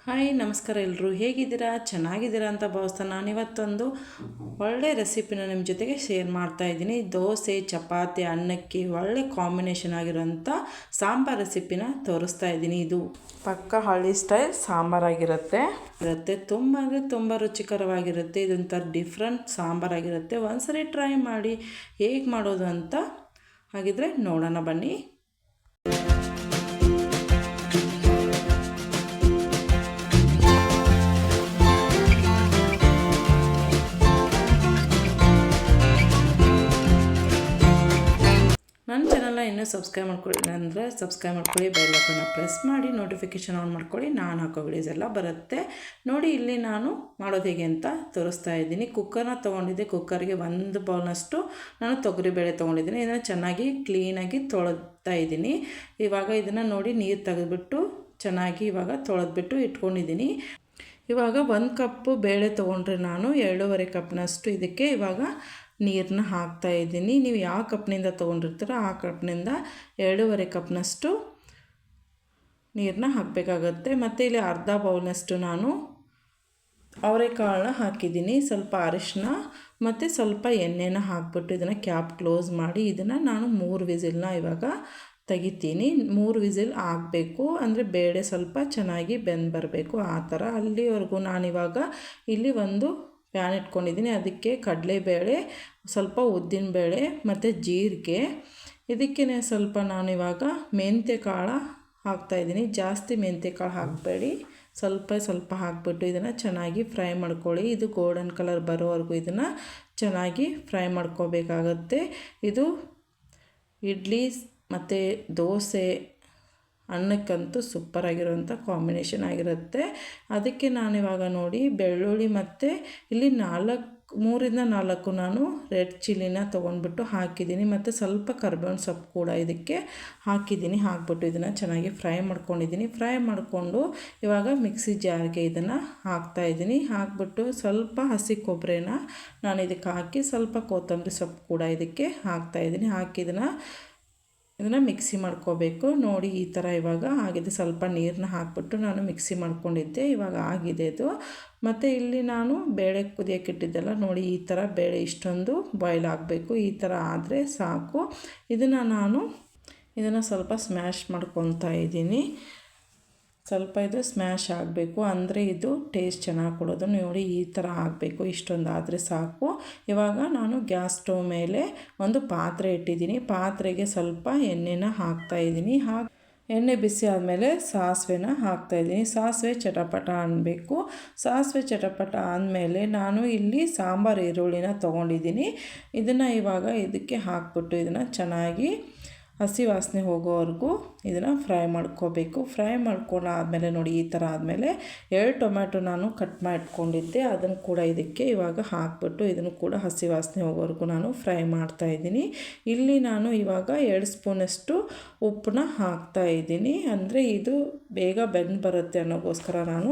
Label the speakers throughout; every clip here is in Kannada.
Speaker 1: ಹಾಯ್ ನಮಸ್ಕಾರ ಎಲ್ಲರೂ ಹೇಗಿದ್ದೀರಾ ಚೆನ್ನಾಗಿದ್ದೀರಾ ಅಂತ ಭಾವಿಸ್ತಾ ನಾನಿವತ್ತೊಂದು ಒಳ್ಳೆ ರೆಸಿಪಿನ ನಿಮ್ಮ ಜೊತೆಗೆ ಶೇರ್ ಮಾಡ್ತಾ ಇದ್ದೀನಿ. ದೋಸೆ ಚಪಾತಿ ಅನ್ನಕ್ಕೆ ಒಳ್ಳೆ ಕಾಂಬಿನೇಷನ್ ಆಗಿರೋಂಥ ಸಾಂಬಾರ್ ರೆಸಿಪಿನ ತೋರಿಸ್ತಾ ಇದ್ದೀನಿ. ಇದು ಪಕ್ಕ ಹಳ್ಳಿ ಸ್ಟೈಲ್ ಸಾಂಬಾರಾಗಿರುತ್ತೆ ತುಂಬ ಅಂದರೆ ತುಂಬ ರುಚಿಕರವಾಗಿರುತ್ತೆ. ಇದೊಂಥರ ಡಿಫ್ರೆಂಟ್ ಸಾಂಬಾರಾಗಿರುತ್ತೆ. ಒಂದ್ಸರಿ ಟ್ರೈ ಮಾಡಿ ಹೇಗೆ ಮಾಡೋದು ಅಂತ. ಹಾಗಿದ್ರೆ ನೋಡೋಣ ಬನ್ನಿ. ನನ್ನ ಚಾನಲ್ನ ಇನ್ನೂ ಸಬ್ಸ್ಕ್ರೈಬ್ ಮಾಡ್ಕೊಳ್ಳಿ ಅಂದರೆ ಸಬ್ಸ್ಕ್ರೈಬ್ ಮಾಡ್ಕೊಳ್ಳಿ, ಬೆಲ್ ಐಕಾನ್ನ ಪ್ರೆಸ್ ಮಾಡಿ ನೋಟಿಫಿಕೇಷನ್ ಆನ್ ಮಾಡ್ಕೊಳ್ಳಿ. ನಾನು ಹಾಕೋ ವಿಡಿಯೋಸ್ ಎಲ್ಲ ಬರುತ್ತೆ ನೋಡಿ. ಇಲ್ಲಿ ನಾನು ಮಾಡೋದು ಹೇಗೆ ಅಂತ ತೋರಿಸ್ತಾ ಇದ್ದೀನಿ. ಕುಕ್ಕರ್ನ ತೊಗೊಂಡಿದ್ದೆ. ಕುಕ್ಕರ್ಗೆ 1 ಬೌಲ್ನಷ್ಟು ನಾನು ತೊಗರಿಬೇಳೆ ತೊಗೊಂಡಿದ್ದೀನಿ. ಇದನ್ನು ಚೆನ್ನಾಗಿ ಕ್ಲೀನಾಗಿ ತೊಳೆದ್ತಾ ಇದ್ದೀನಿ. ಇವಾಗ ಇದನ್ನು ನೋಡಿ ನೀರು ತೆಗೆದುಬಿಟ್ಟು ಚೆನ್ನಾಗಿ ಇವಾಗ ತೊಳೆದ್ಬಿಟ್ಟು ಇಟ್ಕೊಂಡಿದ್ದೀನಿ. ಇವಾಗ 1 ಕಪ್ಪು ಬೇಳೆ ತೊಗೊಂಡ್ರೆ ನಾನು 2.5 ಕಪ್ನಷ್ಟು ಇದಕ್ಕೆ ಇವಾಗ ನೀರನ್ನ ಹಾಕ್ತಾಯಿದ್ದೀನಿ. ನೀವು ಯಾವ ಕಪ್ನಿಂದ ತೊಗೊಂಡಿರ್ತೀರೋ ಆ ಕಪ್ನಿಂದ 2.5 ಕಪ್ನಷ್ಟು ನೀರನ್ನ ಹಾಕಬೇಕಾಗತ್ತೆ. ಮತ್ತು ಇಲ್ಲಿ ಅರ್ಧ ಬೌಲ್ನಷ್ಟು ನಾನು ಅವರೆಕಾಳನ್ನ ಹಾಕಿದ್ದೀನಿ. ಸ್ವಲ್ಪ ಅರಿಶಿನ ಮತ್ತು ಸ್ವಲ್ಪ ಎಣ್ಣೆನ ಹಾಕ್ಬಿಟ್ಟು ಇದನ್ನು ಕ್ಯಾಪ್ ಕ್ಲೋಸ್ ಮಾಡಿ ಇದನ್ನು ನಾನು 3 ವಿಸಿಲ್ನ ಇವಾಗ ತೆಗಿತೀನಿ. 3 ವಿಸಿಲ್ ಆಗಬೇಕು, ಅಂದರೆ ಬೇಳೆ ಸ್ವಲ್ಪ ಚೆನ್ನಾಗಿ ಬೆಂದು ಬರಬೇಕು. ಆ ಥರ ಅಲ್ಲಿವರೆಗೂ ನಾನಿವಾಗ ಇಲ್ಲಿ ಒಂದು ಪ್ಯಾನ್ ಇಟ್ಕೊಂಡಿದ್ದೀನಿ. ಅದಕ್ಕೆ ಕಡಲೆಬೇಳೆ, ಸ್ವಲ್ಪ ಉದ್ದಿನಬೇಳೆ ಮತ್ತು ಜೀರಿಗೆ, ಇದಕ್ಕೆ ಸ್ವಲ್ಪ ನಾನಿವಾಗ ಮೆಂತ್ಯ ಕಾಳು ಹಾಕ್ತಾಯಿದ್ದೀನಿ. ಜಾಸ್ತಿ ಮೆಂತ್ಯ ಕಾಳು ಹಾಕಬೇಡಿ, ಸ್ವಲ್ಪ ಹಾಕಿಬಿಟ್ಟು ಇದನ್ನು ಚೆನ್ನಾಗಿ ಫ್ರೈ ಮಾಡ್ಕೊಳ್ಳಿ. ಇದು ಗೋಲ್ಡನ್ ಕಲರ್ ಬರೋವರೆಗೂ ಇದನ್ನು ಚೆನ್ನಾಗಿ ಫ್ರೈ ಮಾಡ್ಕೋಬೇಕಾಗತ್ತೆ. ಇದು ಇಡ್ಲಿ ಮತ್ತು ದೋಸೆ ಅನ್ನಕ್ಕಂತೂ ಸೂಪರಾಗಿರೋಂಥ ಕಾಂಬಿನೇಷನ್ ಆಗಿರುತ್ತೆ. ಅದಕ್ಕೆ ನಾನಿವಾಗ ನೋಡಿ ಬೆಳ್ಳುಳ್ಳಿ ಮತ್ತು ಇಲ್ಲಿ 3ರಿಂದ 4 ನಾನು ರೆಡ್ ಚಿಲ್ಲಿನ ತೊಗೊಂಡ್ಬಿಟ್ಟು ಹಾಕಿದ್ದೀನಿ. ಮತ್ತು ಸ್ವಲ್ಪ ಕರಿಬೇವಿನ ಸೊಪ್ಪು ಕೂಡ ಇದಕ್ಕೆ ಹಾಕಿದ್ದೀನಿ. ಹಾಕ್ಬಿಟ್ಟು ಇದನ್ನು ಚೆನ್ನಾಗಿ ಫ್ರೈ ಮಾಡ್ಕೊಂಡಿದ್ದೀನಿ. ಫ್ರೈ ಮಾಡಿಕೊಂಡು ಇವಾಗ ಮಿಕ್ಸಿ ಜಾರ್ಗೆ ಇದನ್ನು ಹಾಕ್ತಾಯಿದ್ದೀನಿ. ಹಾಕ್ಬಿಟ್ಟು ಸ್ವಲ್ಪ ಹಸಿ ಕೊಬ್ಬರಿನ ನಾನು ಇದಕ್ಕೆ ಹಾಕಿ ಸ್ವಲ್ಪ ಕೊತ್ತಂಬರಿ ಸೊಪ್ಪು ಕೂಡ ಇದಕ್ಕೆ ಹಾಕ್ತಾಯಿದ್ದೀನಿ. ಹಾಕಿ ಇದನ್ನು ಮಿಕ್ಸಿ ಮಾಡ್ಕೋಬೇಕು ನೋಡಿ. ಈ ಥರ ಇವಾಗ ಆಗಿದೆ. ಸ್ವಲ್ಪ ನೀರನ್ನ ಹಾಕ್ಬಿಟ್ಟು ನಾನು ಮಿಕ್ಸಿ ಮಾಡ್ಕೊಂಡಿದ್ದೆ. ಇವಾಗ ಆಗಿದೆ ಇದು. ಮತ್ತು ಇಲ್ಲಿ ನಾನು ಬೇಳೆ ಕುದಿಯೋಕೆ ಇಟ್ಟಿದ್ದೆಲ್ಲ ನೋಡಿ. ಈ ಥರ ಬೇಳೆ ಇಷ್ಟೊಂದು ಬಾಯ್ಲ್ ಆಗಬೇಕು. ಈ ಥರ ಆದರೆ ಸಾಕು. ಇದನ್ನು ಸ್ವಲ್ಪ ಸ್ಮ್ಯಾಶ್ ಮಾಡ್ಕೊತಾ ಇದ್ದೀನಿ. ಸ್ವಲ್ಪ ಇದು ಸ್ಮ್ಯಾಶ್ ಆಗಬೇಕು, ಅಂದರೆ ಇದು ಟೇಸ್ಟ್ ಚೆನ್ನಾಗಿ ಕೊಡೋದು. ನೋಡಿ ಈ ಥರ ಆಗಬೇಕು. ಇಷ್ಟೊಂದು ಆದರೆ ಸಾಕು. ಇವಾಗ ನಾನು ಗ್ಯಾಸ್ ಸ್ಟವ್ ಮೇಲೆ ಒಂದು ಪಾತ್ರೆ ಇಟ್ಟಿದ್ದೀನಿ. ಪಾತ್ರೆಗೆ ಸ್ವಲ್ಪ ಎಣ್ಣೆನ ಹಾಕ್ತಾಯಿದ್ದೀನಿ. ಎಣ್ಣೆ ಬಿಸಿ ಆದಮೇಲೆ ಸಾಸಿವೆನ ಹಾಕ್ತಾಯಿದ್ದೀನಿ. ಸಾಸಿವೆ ಚಟಪಟ ಅನ್ನಬೇಕು. ಸಾಸಿವೆ ಚಟಪಟ ಆದಮೇಲೆ ನಾನು ಇಲ್ಲಿ ಸಾಂಬಾರು ಈರುಳ್ಳಿನ ತೊಗೊಂಡಿದ್ದೀನಿ. ಇದನ್ನು ಇವಾಗ ಇದಕ್ಕೆ ಹಾಕ್ಬಿಟ್ಟು ಇದನ್ನು ಚೆನ್ನಾಗಿ ಹಸಿ ವಾಸನೆ ಹೋಗೋವರೆಗೂ ಇದನ್ನು ಫ್ರೈ ಮಾಡ್ಕೋಬೇಕು. ಫ್ರೈ ಮಾಡ್ಕೊಂಡಾದಮೇಲೆ ನೋಡಿ ಈ ಥರ ಆದಮೇಲೆ 2 ಟೊಮ್ಯಾಟೊ ನಾನು ಕಟ್ ಮಾಡಿಟ್ಕೊಂಡಿದ್ದೆ. ಅದನ್ನು ಕೂಡ ಇದಕ್ಕೆ ಇವಾಗ ಹಾಕ್ಬಿಟ್ಟು ಇದನ್ನು ಕೂಡ ಹಸಿ ವಾಸನೆ ಹೋಗೋವರೆಗೂ ನಾನು ಫ್ರೈ ಮಾಡ್ತಾಯಿದ್ದೀನಿ. ಇಲ್ಲಿ ನಾನು ಇವಾಗ 2 ಸ್ಪೂನಷ್ಟು ಉಪ್ಪನ್ನ ಹಾಕ್ತಾಯಿದ್ದೀನಿ. ಅಂದರೆ ಇದು ಬೇಗ ಬೆಂದು ಬರುತ್ತೆ ಅನ್ನೋಗೋಸ್ಕರ ನಾನು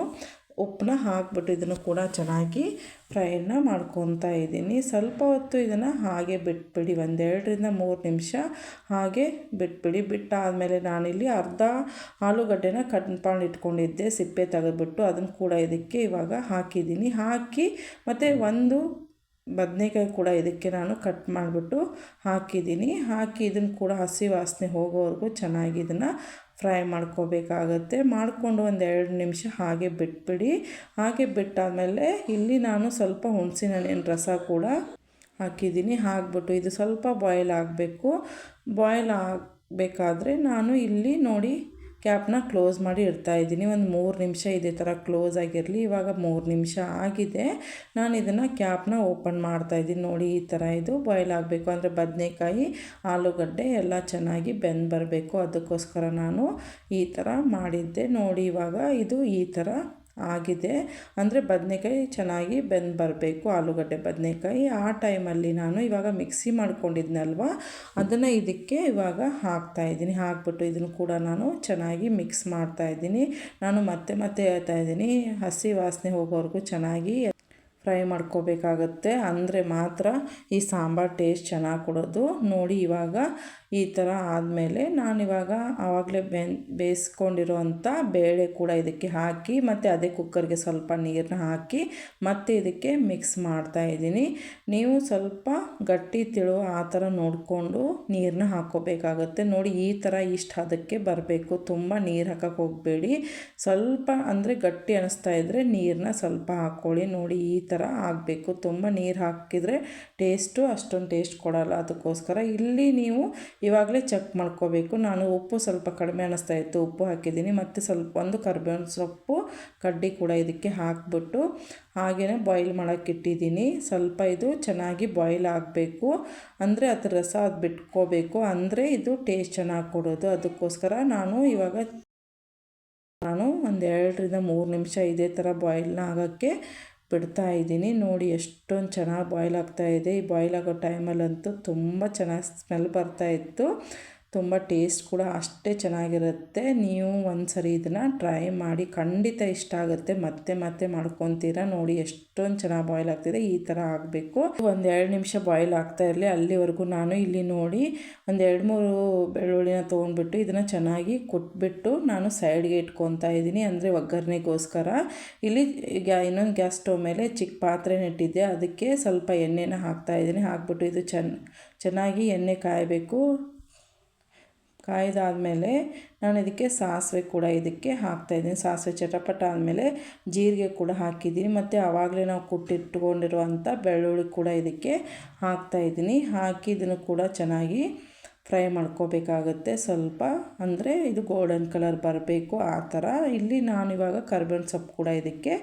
Speaker 1: ಉಪ್ಪನ್ನ ಹಾಕ್ಬಿಟ್ಟು ಇದನ್ನು ಕೂಡ ಚೆನ್ನಾಗಿ ಫ್ರೈನ ಮಾಡ್ಕೊತಾ ಇದ್ದೀನಿ. ಸ್ವಲ್ಪ ಹೊತ್ತು ಇದನ್ನು ಹಾಗೆ ಬಿಟ್ಬಿಡಿ, 1-2ರಿಂದ 3 ನಿಮಿಷ ಹಾಗೆ ಬಿಟ್ಬಿಡಿ. ಬಿಟ್ಟಾದಮೇಲೆ ನಾನಿಲ್ಲಿ ಅರ್ಧ ಆಲೂಗಡ್ಡೆನ ಕಟ್ ಮಾಡಿ ಇಟ್ಕೊಂಡಿದ್ದೆ, ಸಿಪ್ಪೆ ತೆಗೆದ್ಬಿಟ್ಟು ಅದನ್ನು ಕೂಡ ಇದಕ್ಕೆ ಇವಾಗ ಹಾಕಿದ್ದೀನಿ. ಹಾಕಿ ಮತ್ತು 1 ಬದನೆಕಾಯಿ ಕೂಡ ಇದಕ್ಕೆ ನಾನು ಕಟ್ ಮಾಡಿಬಿಟ್ಟು ಹಾಕಿದ್ದೀನಿ. ಹಾಕಿ ಇದನ್ನು ಕೂಡ ಹಸಿ ವಾಸನೆ ಹೋಗೋವರೆಗೂ ಚೆನ್ನಾಗಿ ಇದನ್ನು ಫ್ರೈ ಮಾಡ್ಕೋಬೇಕಾಗತ್ತೆ. ಮಾಡಿಕೊಂಡು 1-2 ನಿಮಿಷ ಹಾಗೆ ಬಿಟ್ಬಿಡಿ. ಹಾಗೆ ಬಿಟ್ಟಾದಮೇಲೆ ಇಲ್ಲಿ ನಾನು ಸ್ವಲ್ಪ ಹುಣಸಿನ ಹಣ್ಣಿನ ರಸ ಕೂಡ ಹಾಕಿದ್ದೀನಿ. ಹಾಕ್ಬಿಟ್ಟು ಇದು ಸ್ವಲ್ಪ ಬಾಯ್ಲ್ ಆಗಬೇಕು. ಬಾಯ್ಲ್ ಆಗಬೇಕಾದ್ರೆ ನಾನು ಇಲ್ಲಿ ನೋಡಿ ಕ್ಯಾಪ್ನ ಕ್ಲೋಸ್ ಮಾಡಿ ಇಡ್ತಾಯಿದ್ದೀನಿ. 3 ನಿಮಿಷ ಇದೇ ಥರ ಕ್ಲೋಸ್ ಆಗಿರಲಿ. ಇವಾಗ 3 ನಿಮಿಷ ಆಗಿದೆ. ನಾನು ಇದನ್ನು ಕ್ಯಾಪ್ನ ಓಪನ್ ಮಾಡ್ತಾಯಿದ್ದೀನಿ. ನೋಡಿ ಈ ಥರ ಇದು ಬಾಯ್ಲ್ ಆಗಬೇಕು, ಅಂದರೆ ಬದನೆಕಾಯಿ ಆಲೂಗಡ್ಡೆ ಎಲ್ಲ ಚೆನ್ನಾಗಿ ಬೆಂದು ಬರಬೇಕು. ಅದಕ್ಕೋಸ್ಕರ ನಾನು ಈ ಥರ ಮಾಡಿದ್ದೆ. ನೋಡಿ ಇವಾಗ ಇದು ಈ ಥರ ಆಗಿದೆ, ಅಂದರೆ ಬದನೆಕಾಯಿ ಚೆನ್ನಾಗಿ ಬೆಂದು ಬರಬೇಕು, ಆಲೂಗಡ್ಡೆ ಬದನೆಕಾಯಿ. ಆ ಟೈಮಲ್ಲಿ ನಾನು ಇವಾಗ ಮಿಕ್ಸಿ ಮಾಡ್ಕೊಂಡಿದ್ನಲ್ವ ಅದನ್ನು ಇದಕ್ಕೆ ಇವಾಗ ಹಾಕ್ತಾಯಿದ್ದೀನಿ. ಹಾಕ್ಬಿಟ್ಟು ಇದನ್ನು ಕೂಡ ನಾನು ಚೆನ್ನಾಗಿ ಮಿಕ್ಸ್ ಮಾಡ್ತಾಯಿದ್ದೀನಿ. ನಾನು ಮತ್ತೆ ಹೇಳ್ತಾ ಇದ್ದೀನಿ, ಹಸಿ ವಾಸನೆ ಹೋಗೋವರೆಗೂ ಚೆನ್ನಾಗಿ ಫ್ರೈ ಮಾಡ್ಕೋಬೇಕಾಗತ್ತೆ, ಅಂದರೆ ಮಾತ್ರ ಈ ಸಾಂಬಾರು ಟೇಸ್ಟ್ ಚೆನ್ನಾಗಿ ಕೊಡೋದು. ನೋಡಿ ಇವಾಗ ಈ ಥರ ಆದಮೇಲೆ ನಾನಿವಾಗ ಆವಾಗಲೇ ಬೇಯಿಸ್ಕೊಂಡಿರೋವಂಥ ಬೇಳೆ ಕೂಡ ಇದಕ್ಕೆ ಹಾಕಿ ಮತ್ತು ಅದೇ ಕುಕ್ಕರ್ಗೆ ಸ್ವಲ್ಪ ನೀರನ್ನ ಹಾಕಿ ಮತ್ತು ಇದಕ್ಕೆ ಮಿಕ್ಸ್ ಮಾಡ್ತಾಯಿದ್ದೀನಿ. ನೀವು ಸ್ವಲ್ಪ ಗಟ್ಟಿ ತಿಳು ಆ ಥರ ನೋಡಿಕೊಂಡು ನೀರನ್ನ ಹಾಕ್ಕೋಬೇಕಾಗತ್ತೆ. ನೋಡಿ ಈ ಥರ ಇಷ್ಟು ಹದಕ್ಕೆ ಬರಬೇಕು, ತುಂಬ ನೀರು ಹಾಕಕ್ಕೆ ಹೋಗಬೇಡಿ. ಸ್ವಲ್ಪ ಅಂದರೆ ಗಟ್ಟಿ ಅನ್ನಿಸ್ತಾ ಇದ್ದರೆ ನೀರನ್ನ ಸ್ವಲ್ಪ ಹಾಕ್ಕೊಳ್ಳಿ. ನೋಡಿ ಈ ಥರ ಆಗಬೇಕು. ತುಂಬ ನೀರು ಹಾಕಿದರೆ ಟೇಸ್ಟು ಅಷ್ಟೊಂದು ಟೇಸ್ಟ್ ಕೊಡೋಲ್ಲ. ಅದಕ್ಕೋಸ್ಕರ ಇಲ್ಲಿ ನೀವು ಇವಾಗಲೇ ಚೆಕ್ ಮಾಡ್ಕೋಬೇಕು. ನಾನು ಉಪ್ಪು ಸ್ವಲ್ಪ ಕಡಿಮೆ ಅನ್ನಿಸ್ತಾ ಇತ್ತು, ಉಪ್ಪು ಹಾಕಿದ್ದೀನಿ. ಮತ್ತು ಸ್ವಲ್ಪ ಒಂದು ಕರಿಬೇವಿನ ಸೊಪ್ಪು ಕಡ್ಡಿ ಕೂಡ ಇದಕ್ಕೆ ಹಾಕಿಬಿಟ್ಟು ಹಾಗೆಯೇ ಬಾಯ್ಲ್ ಮಾಡೋಕ್ಕೆ ಇಟ್ಟಿದ್ದೀನಿ. ಸ್ವಲ್ಪ ಇದು ಚೆನ್ನಾಗಿ ಬಾಯ್ಲ್ ಆಗಬೇಕು, ಅಂದರೆ ಅದರ ರಸ ಅದು ಬಿಟ್ಕೋಬೇಕು, ಅಂದರೆ ಇದು ಟೇಸ್ಟ್ ಚೆನ್ನಾಗಿ ಕೊಡೋದು. ಅದಕ್ಕೋಸ್ಕರ ನಾನು ಒಂದು 2-3 ನಿಮಿಷ ಇದೇ ಥರ ಬಾಯ್ಲ್ನ ಆಗೋಕ್ಕೆ ಬಿಡ್ತಾ ಇದ್ದೀನಿ. ನೋಡಿ ಎಷ್ಟೊಂದು ಚೆನ್ನಾಗಿ ಬಾಯ್ಲ್ ಆಗ್ತಾಯಿದೆ. ಈ ಬಾಯ್ಲ್ ಆಗೋ ಟೈಮಲ್ಲಂತೂ ತುಂಬ ಚೆನ್ನಾಗಿ ಸ್ಮೆಲ್ ಬರ್ತಾಯಿತ್ತು. ತುಂಬ ಟೇಸ್ಟ್ ಕೂಡ ಅಷ್ಟೇ ಚೆನ್ನಾಗಿರುತ್ತೆ. ನೀವು ಒಂದು ಸರಿ ಇದನ್ನು ಟ್ರೈ ಮಾಡಿ, ಖಂಡಿತ ಇಷ್ಟ ಆಗುತ್ತೆ. ಮತ್ತೆ ಮಾಡ್ಕೊತೀರಾ. ನೋಡಿ ಎಷ್ಟೊಂದು ಚೆನ್ನಾಗಿ ಬಾಯ್ಲ್ ಆಗ್ತಿದೆ. ಈ ಥರ ಆಗಬೇಕು. ಒಂದು 2 ನಿಮಿಷ ಬಾಯ್ಲ್ ಆಗ್ತಾ ಇರಲಿ, ಅಲ್ಲಿವರೆಗೂ ನಾನು ಇಲ್ಲಿ ನೋಡಿ ಒಂದು 2-3 ಬೆಳ್ಳುಳ್ಳಿನ ತೊಗೊಂಡ್ಬಿಟ್ಟು ಇದನ್ನು ಚೆನ್ನಾಗಿ ಕುಟ್ಬಿಟ್ಟು ನಾನು ಸೈಡ್ಗೆ ಇಟ್ಕೊತಾ ಇದ್ದೀನಿ, ಅಂದರೆ ಒಗ್ಗರಣೆಗೋಸ್ಕರ. ಇಲ್ಲಿ ಇನ್ನೊಂದು ಗ್ಯಾಸ್ ಸ್ಟವ್ ಮೇಲೆ ಚಿಕ್ಕ ಪಾತ್ರೆನ ಇಟ್ಟಿದ್ದೆ, ಅದಕ್ಕೆ ಸ್ವಲ್ಪ ಎಣ್ಣೆನ ಹಾಕ್ತಾಯಿದ್ದೀನಿ. ಹಾಕ್ಬಿಟ್ಟು ಇದು ಚೆನ್ನಾಗಿ ಎಣ್ಣೆ ಕಾಯಬೇಕು. ಕಾಯ್ದಾದಮೇಲೆ ನಾನು ಇದಕ್ಕೆ ಸಾಸಿವೆ ಕೂಡ ಇದಕ್ಕೆ ಹಾಕ್ತಾಯಿದ್ದೀನಿ. ಸಾಸಿವೆ ಚಟಪಟ ಆದಮೇಲೆ ಜೀರಿಗೆ ಕೂಡ ಹಾಕಿದ್ದೀನಿ. ಮತ್ತು ಆವಾಗಲೇ ನಾವು ಕುಟ್ಟಿಟ್ಕೊಂಡಿರುವಂಥ ಬೆಳ್ಳುಳ್ಳಿ ಕೂಡ ಇದಕ್ಕೆ ಹಾಕ್ತಾಯಿದ್ದೀನಿ. ಹಾಕಿ ಇದನ್ನು ಕೂಡ ಚೆನ್ನಾಗಿ ಫ್ರೈ ಮಾಡ್ಕೋಬೇಕಾಗುತ್ತೆ. ಸ್ವಲ್ಪ ಅಂದರೆ ಇದು ಗೋಲ್ಡನ್ ಕಲರ್ ಬರಬೇಕು ಆ ಥರ. ಇಲ್ಲಿ ನಾನಿವಾಗ ಕರಿಬೇವಿನ ಸೊಪ್ಪು ಕೂಡ ಇದಕ್ಕೆ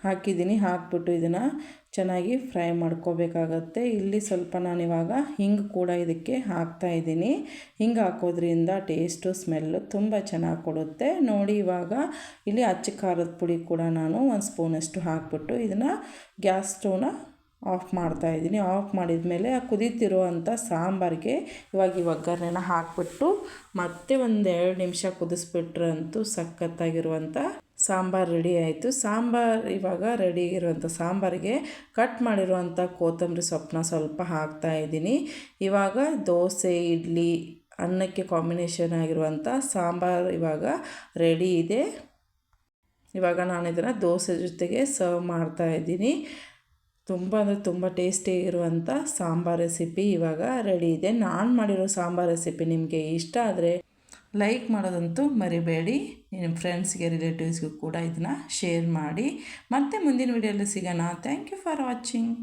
Speaker 1: ಹಾಕಿದ್ದೀನಿ. ಹಾಕ್ಬಿಟ್ಟು ಇದನ್ನು ಚೆನ್ನಾಗಿ ಫ್ರೈ ಮಾಡ್ಕೋಬೇಕಾಗತ್ತೆ. ಇಲ್ಲಿ ಸ್ವಲ್ಪ ನಾನಿವಾಗ ಹಿಂಗೆ ಕೂಡ ಇದಕ್ಕೆ ಹಾಕ್ತಾಯಿದ್ದೀನಿ. ಹಿಂಗೆ ಹಾಕೋದ್ರಿಂದ ಟೇಸ್ಟು ಸ್ಮೆಲ್ಲು ತುಂಬ ಚೆನ್ನಾಗಿ ಕೊಡುತ್ತೆ. ನೋಡಿ ಇವಾಗ ಇಲ್ಲಿ ಅಚ್ಚ ಖಾರದ ಪುಡಿ ಕೂಡ ನಾನು 1 ಸ್ಪೂನಷ್ಟು ಹಾಕ್ಬಿಟ್ಟು ಇದನ್ನು ಗ್ಯಾಸ್ ಸ್ಟವ್ನ ಆಫ್ ಮಾಡ್ತಾಯಿದ್ದೀನಿ. ಆಫ್ ಮಾಡಿದ ಮೇಲೆ ಆ ಕುದೀತಿರುವಂಥ ಸಾಂಬಾರಿಗೆ ಇವಾಗ ಈ ಒಗ್ಗರಣೆನ ಹಾಕ್ಬಿಟ್ಟು ಮತ್ತೆ ಒಂದು 2 ನಿಮಿಷ ಕುದಿಸ್ಬಿಟ್ರಂತೂ ಸಖತ್ತಾಗಿರುವಂಥ ಸಾಂಬಾರು ರೆಡಿ ಆಯಿತು. ಇವಾಗ ರೆಡಿ ಇರುವಂಥ ಸಾಂಬಾರಿಗೆ ಕಟ್ ಮಾಡಿರುವಂಥ ಕೊತ್ತಂಬರಿ ಸೊಪ್ಪನ್ನ ಸ್ವಲ್ಪ ಹಾಕ್ತಾಯಿದ್ದೀನಿ. ಇವಾಗ ದೋಸೆ, ಇಡ್ಲಿ, ಅನ್ನಕ್ಕೆ ಕಾಂಬಿನೇಷನ್ ಆಗಿರುವಂಥ ಸಾಂಬಾರು ಇವಾಗ ರೆಡಿ ಇದೆ. ಇವಾಗ ನಾನು ಇದನ್ನು ದೋಸೆ ಜೊತೆಗೆ ಸರ್ವ್ ಮಾಡ್ತಾಯಿದ್ದೀನಿ. ತುಂಬ ಅಂದರೆ ತುಂಬ ಟೇಸ್ಟಿಯಾಗಿರುವಂಥ ಸಾಂಬಾರು ರೆಸಿಪಿ ಇವಾಗ ರೆಡಿ ಇದೆ. ನಾನು ಮಾಡಿರೋ ಸಾಂಬಾರು ರೆಸಿಪಿ ನಿಮಗೆ ಇಷ್ಟ ಆದರೆ ಲೈಕ್ ಮಾಡೋದಂತೂ ಮರಿಬೇಡಿ. ನಿಮ್ಮ ಫ್ರೆಂಡ್ಸ್ಗೆ, ರಿಲೇಟಿವ್ಸ್ಗೂ ಕೂಡ ಇದನ್ನು ಶೇರ್ ಮಾಡಿ. ಮತ್ತೆ ಮುಂದಿನ ವಿಡಿಯೋದಲ್ಲಿ ಸಿಗೋಣ. Thank you for watching.